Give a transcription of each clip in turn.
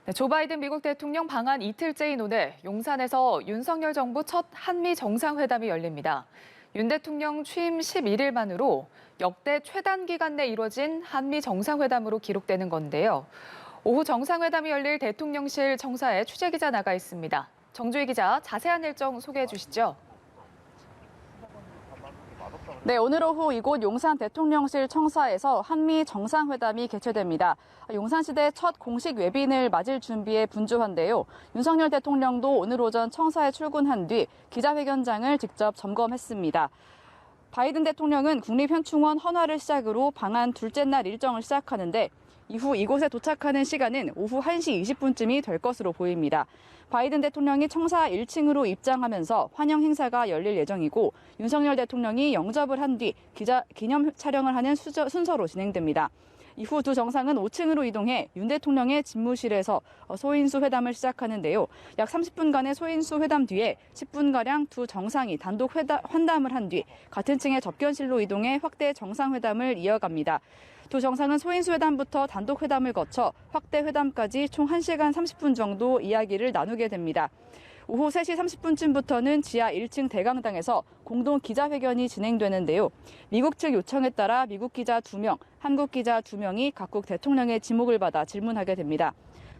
네, 조 바이든 미국 대통령 방한 이틀째인 오늘 용산에서 윤석열 정부 첫 한미 정상회담이 열립니다. 윤 대통령 취임 11일 만으로 역대 최단 기간 내 이뤄진 한미 정상회담으로 기록되는 건데요. 오후 정상회담이 열릴 대통령실 청사에 취재기자 나가 있습니다. 정주희 기자, 자세한 일정 소개해 주시죠. 네, 오늘 오후 이곳 용산 대통령실 청사에서 한미 정상회담이 개최됩니다. 용산시대 첫 공식 외빈을 맞을 준비에 분주한데요. 윤석열 대통령도 오늘 오전 청사에 출근한 뒤 기자회견장을 직접 점검했습니다. 바이든 대통령은 국립현충원 헌화를 시작으로 방한 둘째 날 일정을 시작하는데 이후 이곳에 도착하는 시간은 오후 1시 20분쯤이 될 것으로 보입니다. 바이든 대통령이 청사 1층으로 입장하면서 환영 행사가 열릴 예정이고 윤석열 대통령이 영접을 한 뒤 기념 촬영을 하는 순서로 진행됩니다. 이후 두 정상은 5층으로 이동해 윤 대통령의 집무실에서 소인수 회담을 시작하는데요. 약 30분간의 소인수 회담 뒤에 10분가량 두 정상이 단독 환담을 한 뒤 같은 층의 접견실로 이동해 확대 정상회담을 이어갑니다. 두 정상은 소인수 회담부터 단독 회담을 거쳐 확대 회담까지 총 1시간 30분 정도 이야기를 나누게 됩니다. 오후 3시 30분쯤부터는 지하 1층 대강당에서 공동 기자회견이 진행되는데요. 미국 측 요청에 따라 미국 기자 2명, 한국 기자 2명이 각국 대통령의 지목을 받아 질문하게 됩니다.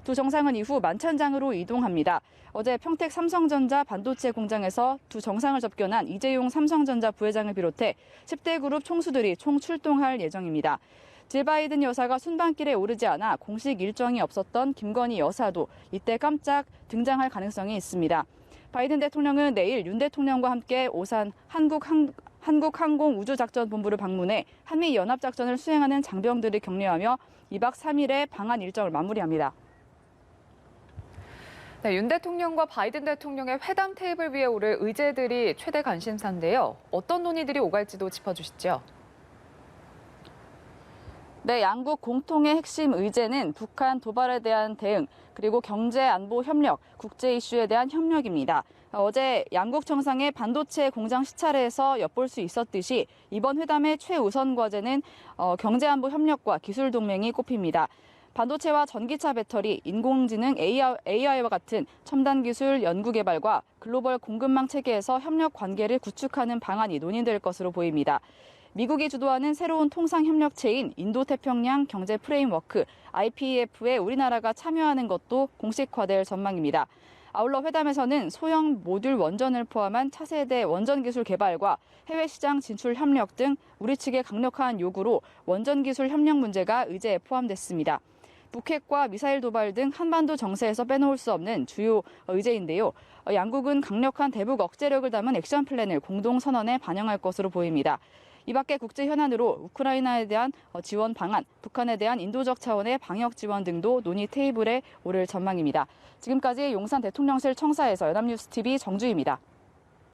두 정상은 이후 만찬장으로 이동합니다. 어제 평택 삼성전자 반도체 공장에서 두 정상을 접견한 이재용 삼성전자 부회장을 비롯해 10대 그룹 총수들이 총 출동할 예정입니다. 질 바이든 여사가 순방길에 오르지 않아 공식 일정이 없었던 김건희 여사도 이때 깜짝 등장할 가능성이 있습니다. 바이든 대통령은 내일 윤 대통령과 함께 오산 한국항공우주작전본부를 방문해 한미연합작전을 수행하는 장병들을 격려하며 2박 3일의 방한 일정을 마무리합니다. 네, 윤 대통령과 바이든 대통령의 회담 테이블 위에 오를 의제들이 최대 관심사인데요. 어떤 논의들이 오갈지도 짚어주시죠. 네, 양국 공통의 핵심 의제는 북한 도발에 대한 대응, 그리고 경제 안보 협력, 국제 이슈에 대한 협력입니다. 어제 양국 정상의 반도체 공장 시찰에서 엿볼 수 있었듯이 이번 회담의 최우선 과제는 경제 안보 협력과 기술 동맹이 꼽힙니다. 반도체와 전기차 배터리, 인공지능 AI와 같은 첨단 기술 연구 개발과 글로벌 공급망 체계에서 협력 관계를 구축하는 방안이 논의될 것으로 보입니다. 미국이 주도하는 새로운 통상협력체인 인도태평양 경제 프레임워크 IPEF에 우리나라가 참여하는 것도 공식화될 전망입니다. 아울러 회담에서는 소형 모듈 원전을 포함한 차세대 원전 기술 개발과 해외 시장 진출 협력 등 우리 측의 강력한 요구로 원전 기술 협력 문제가 의제에 포함됐습니다. 북핵과 미사일 도발 등 한반도 정세에서 빼놓을 수 없는 주요 의제인데요. 양국은 강력한 대북 억제력을 담은 액션 플랜을 공동 선언에 반영할 것으로 보입니다. 이 밖에 국제 현안으로 우크라이나에 대한 지원 방안, 북한에 대한 인도적 차원의 방역 지원 등도 논의 테이블에 오를 전망입니다. 지금까지 용산 대통령실 청사에서 연합뉴스TV 정주희입니다.